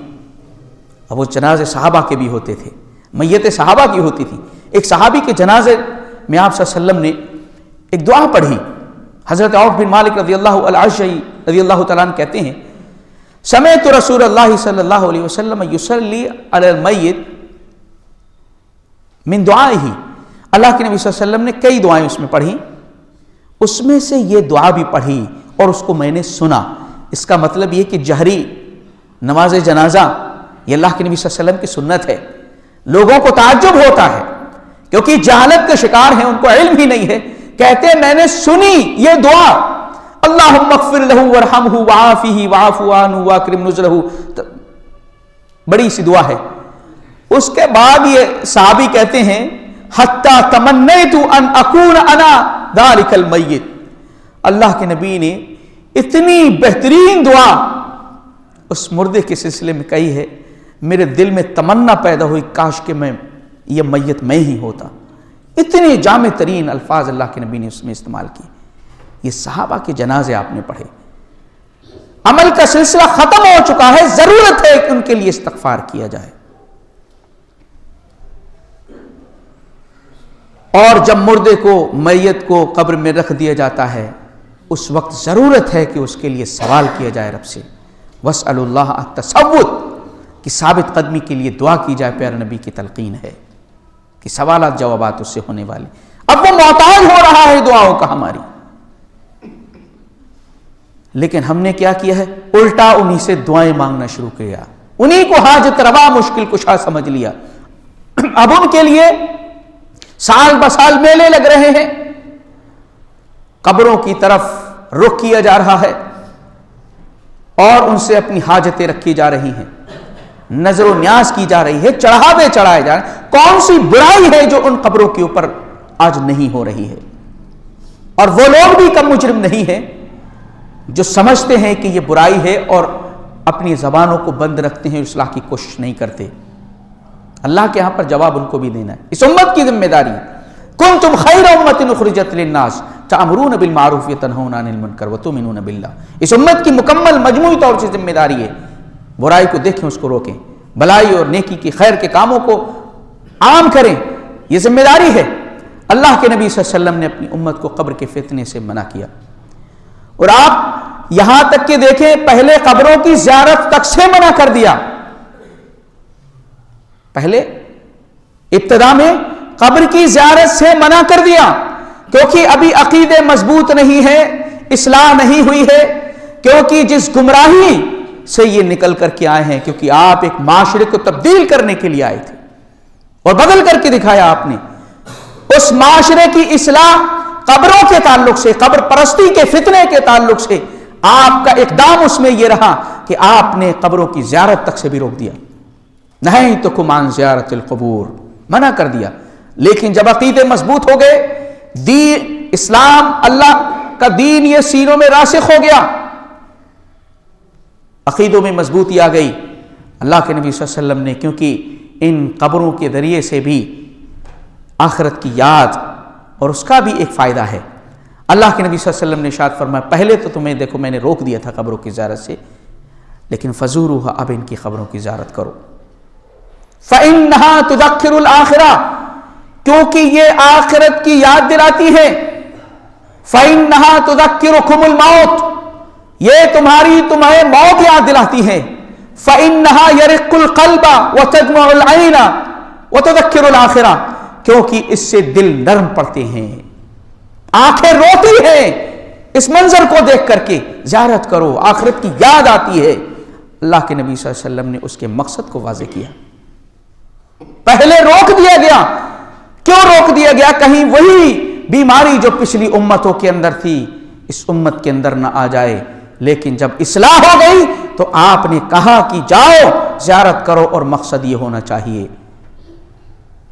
اب وہ جنازے صحابہ کے بھی ہوتے تھے، میت صحابہ کی ہوتی تھی۔ ایک صحابی کے جنازے میں آپ صلی اللہ علیہ وسلم نے ایک دعا پڑھی۔ حضرت عوف بن مالک رضی اللہ العشعی رضی اللہ تعالیٰ عنہ کہتے ہیں، سمعت رسول اللہ صلی اللہ علیہ وسلم یصلی علی المیت من دعائہ، اللہ کے نبی صلی اللہ علیہ وسلم نے کئی دعائیں اس میں پڑھی، اس میں سے یہ دعا بھی پڑھی اور اس کو میں نے سنا۔ اس کا مطلب یہ کہ جہری نماز جنازہ یہ اللہ کے نبی صلی اللہ علیہ وسلم کی سنت ہے۔ لوگوں کو تعجب ہوتا ہے کیونکہ جہالت کے شکار ہیں، ان کو علم ہی نہیں ہے، کہتے ہیں میں نے سنی یہ دعا، اللہم اغفر لہ وارحمہ وعافہ واعف عنہ واکرم نزلہ، بڑی سی دعا ہے۔ اس کے بعد یہ صحابی کہتے ہیں حتی تمنیت ان اکون انا ذالک المیت، اللہ کے نبی نے اتنی بہترین دعا اس مردے کے سلسلے میں کہی ہے، میرے دل میں تمنا پیدا ہوئی کاش کہ میں یہ میت میں ہی ہوتا۔ اتنی جامع ترین الفاظ اللہ کے نبی نے اس میں استعمال کی۔ یہ صحابہ کے جنازے آپ نے پڑھے، عمل کا سلسلہ ختم ہو چکا ہے، ضرورت ہے کہ ان کے لیے استغفار کیا جائے۔ اور جب مردے کو میت کو قبر میں رکھ دیا جاتا ہے اس وقت ضرورت ہے کہ اس کے لیے سوال کیا جائے رب سے، وَاسْأَلُوا اللَّهَ التَّثَبُّتَ، کہ ثابت قدمی کے لیے دعا کی جائے۔ پیارے نبی کی تلقین ہے کہ سوالات جوابات اس سے ہونے والے۔ اب وہ محتاج ہو رہا ہے دعاؤں کا ہماری، لیکن ہم نے کیا کیا ہے؟ الٹا انہی سے دعائیں مانگنا شروع کیا، انہی کو حاجت روا مشکل کشا سمجھ لیا۔ اب ان کے لیے سال بسال میلے لگ رہے ہیں، قبروں کی طرف رخ کیا جا رہا ہے اور ان سے اپنی حاجتیں رکھی جا رہی ہیں، نظر و نیاز کی جا رہی ہے، چڑھاوے چڑھائے جا رہے ہیں۔ کون سی برائی ہے جو ان قبروں کے اوپر آج نہیں ہو رہی ہے؟ اور وہ لوگ بھی کم مجرم نہیں ہیں جو سمجھتے ہیں کہ یہ برائی ہے اور اپنی زبانوں کو بند رکھتے ہیں، اصلاح کی کوشش نہیں کرتے۔ اللہ کے ہاں پر جواب ان کو بھی دینا ہے، اس امت کی ذمہ داری ہے۔ کنتم خیر امت اخرجت للناس تأمرون بالمعروف وتنہون عن المنکر وتؤمنون باللہ، اس امت کی مکمل مجموعی طور سے ذمہ داری ہے، برائی کو دیکھیں اس کو روکیں، بھلائی اور نیکی کی خیر کے کاموں کو عام کریں، یہ ذمہ داری ہے۔ اللہ کے نبی صلی اللہ علیہ وسلم نے اپنی امت کو قبر کے فتنے سے منع کیا، اور آپ یہاں تک کہ دیکھیں پہلے قبروں کی زیارت تک سے منع کر دیا. پہلے ابتدا میں قبر کی زیارت سے منع کر دیا کیونکہ ابھی عقیدے مضبوط نہیں ہے, اصلاح نہیں ہوئی ہے, کیونکہ جس گمراہی سے یہ نکل کر کے آئے ہیں, کیونکہ آپ ایک معاشرے کو تبدیل کرنے کے لیے آئے تھے اور بدل کر کے دکھایا آپ نے. اس معاشرے کی اصلاح قبروں کے تعلق سے, قبر پرستی کے فتنے کے تعلق سے آپ کا اقدام اس میں یہ رہا کہ آپ نے قبروں کی زیارت تک سے بھی روک دیا. نہیتکم عن زیارت القبور, منع کر دیا. لیکن جب عقیدے مضبوط ہو گئے, دین اسلام اللہ کا دین یہ سینوں میں راسخ ہو گیا, عقیدوں میں مضبوطی آ گئی, اللہ کے نبی صلی اللہ علیہ وسلم نے, کیونکہ ان قبروں کے ذریعے سے بھی آخرت کی یاد اور اس کا بھی ایک فائدہ ہے. اللہ کے نبی صلی اللہ علیہ وسلم نے ارشاد فرمایا پہلے تو تمہیں دیکھو میں نے روک دیا تھا قبروں کی زیارت سے, لیکن فزوروها, اب ان کی قبروں کی زیارت کرو. فإنها تذکر الآخرہ, کیونکہ یہ آخرت کی یاد دلاتی ہے. فإنها تذکرکم الموت, یہ تمہیں موت یاد دلاتی ہے. فإنها يرق القلب وتدمع العین وتذکر الآخرہ, کیونکہ اس سے دل نرم پڑتے ہیں, آنکھیں روتی ہیں اس منظر کو دیکھ کر کے. زیارت کرو, آخرت کی یاد آتی ہے. اللہ کے نبی صلی اللہ علیہ وسلم نے اس کے مقصد کو واضح کیا. پہلے روک دیا گیا, کیوں روک دیا گیا؟ کہیں وہی بیماری جو پچھلی امتوں کے اندر تھی اس امت کے اندر نہ آ جائے. لیکن جب اصلاح ہو گئی تو آپ نے کہا کہ جاؤ زیارت کرو, اور مقصد یہ ہونا چاہیے.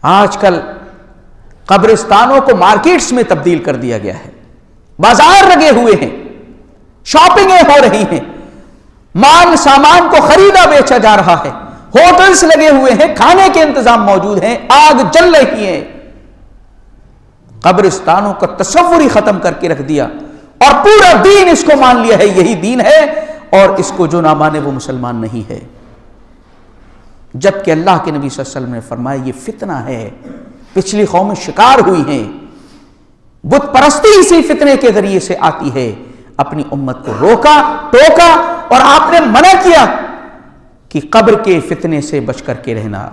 آج کل قبرستانوں کو مارکیٹس میں تبدیل کر دیا گیا ہے, بازار لگے ہوئے ہیں, شاپنگیں ہو رہی ہیں, مال سامان کو خریدا بیچا جا رہا ہے, ہوٹلز لگے ہوئے ہیں, کھانے کے انتظام موجود ہیں, آگ جل رہی ہے. قبرستانوں کا تصور ہی ختم کر کے رکھ دیا اور پورا دین اس کو مان لیا ہے یہی دین ہے, اور اس کو جو نہ مانے وہ مسلمان نہیں ہے. جبکہ اللہ کے نبی صلی اللہ علیہ وسلم نے فرمایا یہ فتنہ ہے, پچھلی قومیں شکار ہوئی ہیں, بت پرستی اسی فتنے کے ذریعے سے آتی ہے. اپنی امت کو روکا ٹوکا اور آپ نے منع کیا کہ قبر کے فتنے سے بچ کر کے رہنا.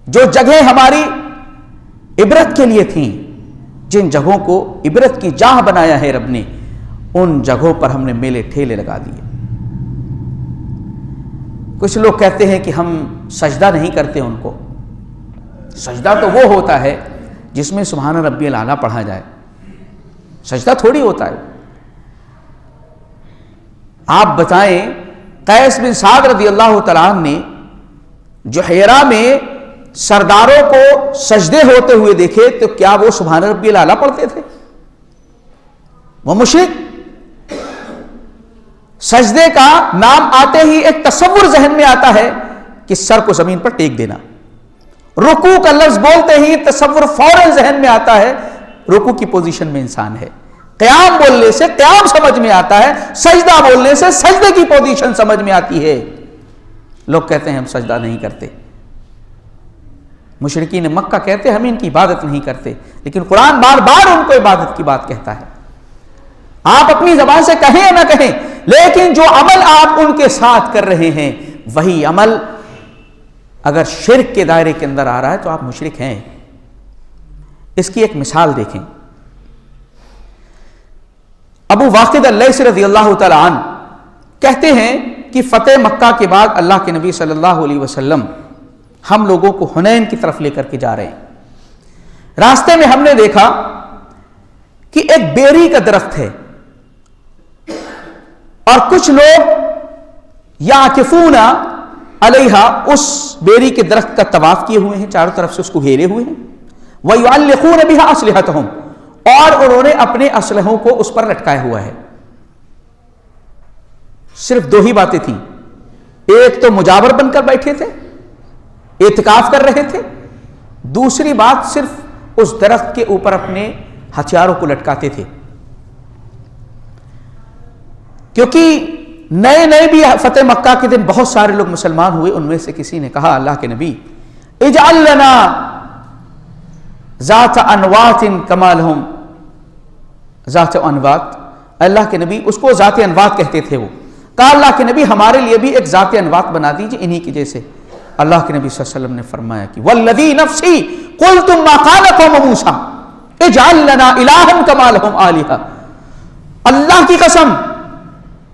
جو جگہیں ہماری عبرت کے لیے تھیں, جن جگہوں کو عبرت کی جاہ بنایا ہے رب نے, ان جگہوں پر ہم نے میلے ٹھیلے لگا دیے. کچھ لوگ کہتے ہیں کہ ہم سجدہ نہیں کرتے ان کو. سجدہ تو وہ ہوتا ہے جس میں سبحان ربی الاعلیٰ پڑھا جائے, سجدہ تھوڑی ہوتا ہے. آپ بتائیں قیس بن سعد رضی اللہ تعالیٰ عنہ نے جو حیرہ میں سرداروں کو سجدے ہوتے ہوئے دیکھے تو کیا وہ سبحان ربی الاعلیٰ پڑھتے تھے؟ وہ مشرک. سجدے کا نام آتے ہی ایک تصور ذہن میں آتا ہے کہ سر کو زمین پر ٹیک دینا. رکوع کا لفظ بولتے ہی تصور فوراً ذہن میں آتا ہے رکوع کی پوزیشن میں انسان ہے. قیام بولنے سے قیام سمجھ میں آتا ہے, سجدہ بولنے سے سجدے کی پوزیشن سمجھ میں آتی ہے. لوگ کہتے ہیں ہم سجدہ نہیں کرتے. مشرکین مکہ کہتے ہیں ہم ان کی عبادت نہیں کرتے, لیکن قرآن بار بار ان کو عبادت کی بات کہتا ہے. آپ اپنی زبان سے کہیں یا نہ کہیں, لیکن جو عمل آپ ان کے ساتھ کر رہے ہیں وہی عمل اگر شرک کے دائرے کے اندر آ رہا ہے تو آپ مشرک ہیں. اس کی ایک مثال دیکھیں. ابو واقد اللیثی رضی اللہ تعالی عنہ کہتے ہیں کہ فتح مکہ کے بعد اللہ کے نبی صلی اللہ علیہ وسلم ہم لوگوں کو حنین کی طرف لے کر کے جا رہے ہیں. راستے میں ہم نے دیکھا کہ ایک بیری کا درخت ہے اور کچھ لوگ یعکفون علیہا اس بیری کے درخت کا طواف کیے ہوئے ہیں, چاروں طرف سے اس کو گھیرے ہوئے ہیں. وَيُعَلِّقُونَ بِهَا أَسْلِحَتَهُمْ, اور انہوں نے اپنے اسلحوں کو اس پر لٹکایا ہوا ہے. صرف دو ہی باتیں تھیں, ایک تو مجاور بن کر بیٹھے تھے, اعتکاف کر رہے تھے, دوسری بات صرف اس درخت کے اوپر اپنے ہتھیاروں کو لٹکاتے تھے. کیونکہ نئے نئے بھی فتح مکہ کے دن بہت سارے لوگ مسلمان ہوئے. ان میں سے کسی نے کہا اللہ کے نبی اجعل لنا ذات انوات کما لہم, ذات انوات، اللہ کے نبی اس کو ذات انوات کہتے تھے، وہ کہا اللہ کے نبی ہمارے لیے بھی ایک ذات انوات بنا دیجیے انہی کے جیسے۔ اللہ کے نبی صلی اللہ علیہ وسلم نے فرمایا کہ والذی نفسی قلتم ما قال قوم موسیٰ اجعل لنا الہا کما لہم آلہہ، اللہ کی قسم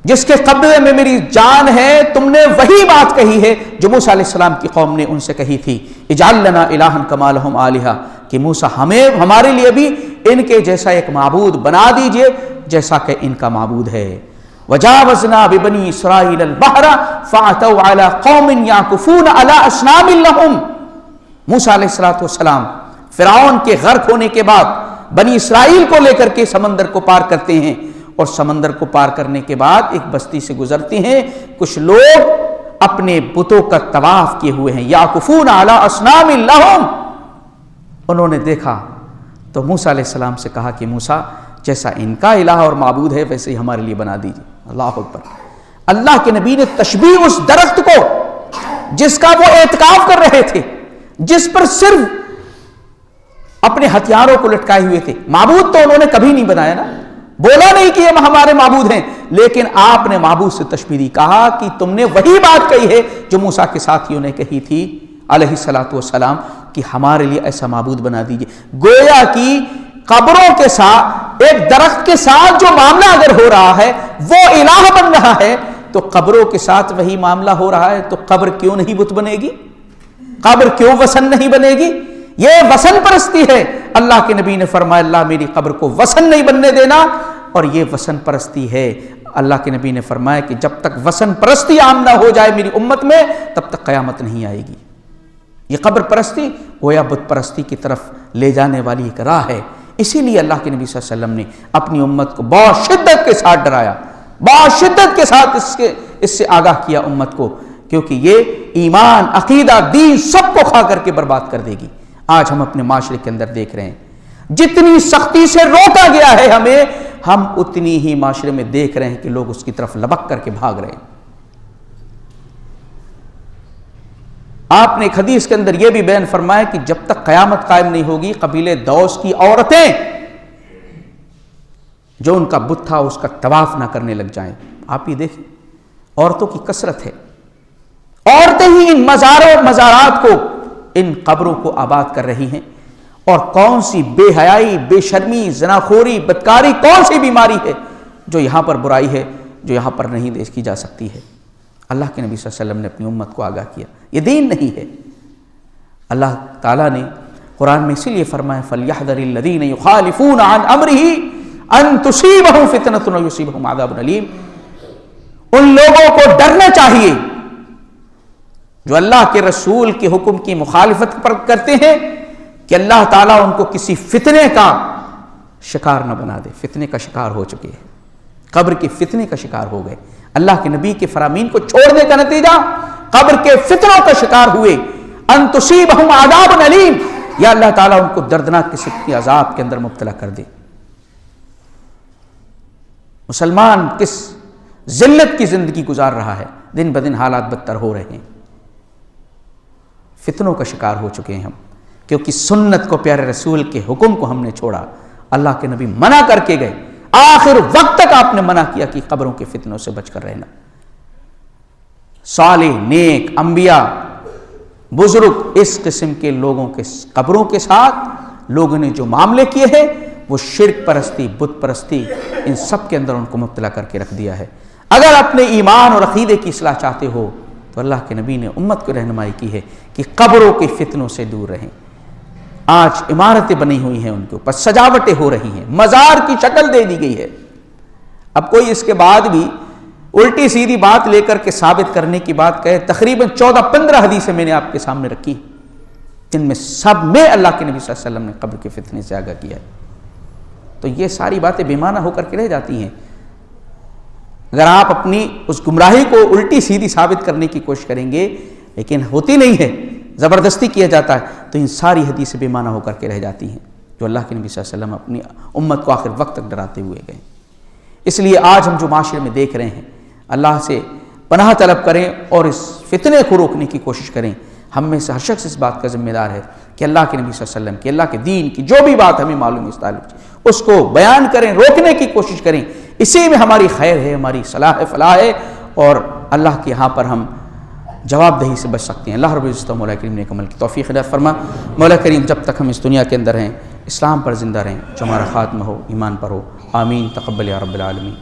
جس کے قبضے میں میری جان ہے، تم نے وہی بات کہی ہے جو موسیٰ علیہ السلام کی قوم نے ان سے کہی تھی، اجعل لنا الہا کما لہم آلہہ، کہ موسیٰ ہمارے لیے بھی ان کے جیسا ایک معبود بنا دیجئے جیسا کہ ان کا معبود ہے۔ وجاوزنا ببنی اسرائیل البحر فاتوا علی قوم یعکفون علی اصنام لہم، موسیٰ علیہ السلام فرعون کے غرق ہونے کے بعد بنی اسرائیل کو لے کر کے سمندر کو پار کرتے ہیں، اور سمندر کو پار کرنے کے بعد ایک بستی سے گزرتے ہیں، کچھ لوگ اپنے بتوں کا طواف کیے ہوئے ہیں، یعکفون علی اصنام لہم، انہوں نے دیکھا تو موسیٰ علیہ السلام سے کہا کہ موسیٰ جیسا ان کا الہ اور معبود ہے ویسے ہی ہمارے لیے بنا دیجیے۔ اللہ اکبر۔ اللہ کے نبی نے تشبیہ اس درخت کو جس کا وہ اعتکاف کر رہے تھے، جس پر صرف اپنے ہتھیاروں کو لٹکائے ہوئے تھے، معبود تو انہوں نے کبھی نہیں بنایا نا، بولا نہیں کہ یہ ہمارے معبود ہیں، لیکن آپ نے معبود سے تشبیہ دی، کہا کہ تم نے وہی بات کہی ہے جو موسیٰ کے ساتھیوں نے کہی تھی علیہ السلام کہ ہمارے لیے ایسا معبود بنا دیجیے۔ گویا کہ قبروں کے ساتھ، ایک درخت کے ساتھ جو معاملہ اگر ہو رہا ہے وہ الہ بن رہا ہے، تو قبروں کے ساتھ وہی معاملہ ہو رہا ہے، تو قبر کیوں نہیں بت بنے گی؟ قبر کیوں وثن نہیں بنے گی؟ یہ وثن پرستی ہے۔ اللہ کے نبی نے فرمایا اللہ میری قبر کو وثن نہیں بننے دینا، اور یہ وثن پرستی ہے۔ اللہ کے نبی نے فرمایا کہ جب تک وثن پرستی عام نہ ہو جائے میری امت میں تب تک قیامت نہیں آئے گی۔ یہ قبر پرستی گویا بت پرستی کی طرف لے جانے والی ایک راہ ہے۔ اسی لیے اللہ کے نبی صلی اللہ علیہ وسلم نے اپنی امت کو بہت شدت کے ساتھ ڈرایا، بہت شدت کے ساتھ اس سے آگاہ کیا امت کو، کیونکہ یہ ایمان، عقیدہ، دین سب کو کھا کر کے برباد کر دے گی۔ آج ہم اپنے معاشرے کے اندر دیکھ رہے ہیں جتنی سختی سے روکا گیا ہے ہمیں، ہم اتنی ہی معاشرے میں دیکھ رہے ہیں کہ لوگ اس کی طرف لبک کر کے بھاگ رہے ہیں۔ آپ نے ایک حدیث کے اندر یہ بھی بیان فرمایا کہ جب تک قیامت قائم نہیں ہوگی، قبیلے دوس کی عورتیں جو ان کا بت تھا اس کا طواف نہ کرنے لگ جائیں۔ آپ یہ دیکھیں عورتوں کی کثرت ہے، عورتیں ہی ان مزارات کو، ان قبروں کو آباد کر رہی ہیں، اور کون سی بے حیائی، بے شرمی، زناخوری، بدکاری، کون سی بیماری ہے جو یہاں پر برائی ہے جو یہاں پر نہیں دیکھی جا سکتی ہے۔ اللہ کے نبی صلی اللہ علیہ وسلم نے اپنی امت کو آگاہ کیا، یہ دین نہیں ہے۔ اللہ تعالیٰ نے قرآن میں اسی لیے فرمایا فَلْيَحْذَرِ الَّذِينَ يُخَالِفُونَ عَنْ أَمْرِهِ أَن تُصِيبَهُمْ فِتْنَةٌ أَوْ يُصِيبَهُمْ عَذَابٌ أَلِيمٌ۔ ان لوگوں کو ڈرنا چاہیے جو اللہ کے رسول کے حکم کی مخالفت کرتے ہیں کہ اللہ تعالیٰ ان کو کسی فتنے کا شکار نہ بنا دے۔ فتنے کا شکار ہو چکے ہیں، قبر کے فتنے کا شکار ہو گئے، اللہ کے نبی کے فرامین کو چھوڑنے کا نتیجہ قبر کے فتنوں کا شکار ہوئے۔ ان تصیبہم عذاب علیم، یا اللہ تعالیٰ ان کو دردناک قسم کے عذاب کے اندر مبتلا کر دے۔ مسلمان کس ذلت کی زندگی گزار رہا ہے، دن بدن حالات بدتر ہو رہے ہیں، فتنوں کا شکار ہو چکے ہیں ہم، کیونکہ سنت کو، پیارے رسول کے حکم کو ہم نے چھوڑا۔ اللہ کے نبی منع کر کے گئے، آخر وقت تک آپ نے منع کیا کہ قبروں کے فتنوں سے بچ کر رہنا۔ صالح، نیک، انبیاء، بزرگ، اس قسم کے لوگوں کے قبروں کے ساتھ لوگوں نے جو معاملے کیے ہیں وہ شرک پرستی، بت پرستی، ان سب کے اندر ان کو مبتلا کر کے رکھ دیا ہے۔ اگر اپنے ایمان اور عقیدے کی اصلاح چاہتے ہو تو اللہ کے نبی نے امت کو رہنمائی کی ہے کہ قبروں کے فتنوں سے دور رہیں۔ آج عمارتیں بنی ہوئی ہیں، ان کے اوپر سجاوٹیں ہو رہی ہیں، مزار کی شکل دے دی گئی ہے۔ اب کوئی اس کے بعد بھی الٹی سیدھی بات لے کر کے ثابت کرنے کی بات کہے، تقریباً 14-15 حدیثیں میں نے آپ کے سامنے رکھی، جن میں سب میں اللہ کے نبی صلی اللہ علیہ وسلم نے قبر کے فتنے سے آگاہ کیا ہے۔ تو یہ ساری باتیں بے معنی ہو کر کے رہ جاتی ہیں اگر آپ اپنی اس گمراہی کو الٹی سیدھی ثابت کرنے کی کوشش کریں گے، لیکن ہوتی نہیں ہے، زبردستی کیا جاتا ہے، تو ان ساری حدیثیں بے معنی ہو کر کے رہ جاتی ہیں جو اللہ کے نبی صلی اللہ علیہ وسلم اپنی امت کو آخر وقت تک ڈراتے ہوئے گئے۔ اس لیے آج ہم جو معاشرے میں دیکھ رہے ہیں، اللہ سے پناہ طلب کریں اور اس فتنے کو روکنے کی کوشش کریں۔ ہم میں سے ہر شخص اس بات کا ذمہ دار ہے کہ اللہ کے نبی صلی اللہ علیہ وسلم کی، اللہ کے دین کی جو بھی بات ہمیں معلوم ہے اس تعلق اس کو بیان کریں، روکنے کی کوشش کریں، اسی میں ہماری خیر ہے، ہماری صلاح فلاح ہے، اور اللہ کے یہاں پر ہم جواب دہی سے بچ سکتے ہیں۔ اللہ رب العزت و مولا کریم نے عمل کی توفیق عطا فرما۔ مولا کریم جب تک ہم اس دنیا کے اندر ہیں اسلام پر زندہ رہیں، جو ہمارا خاتمہ ہو ایمان پر ہو، آمین، تقبل یا رب العالمین۔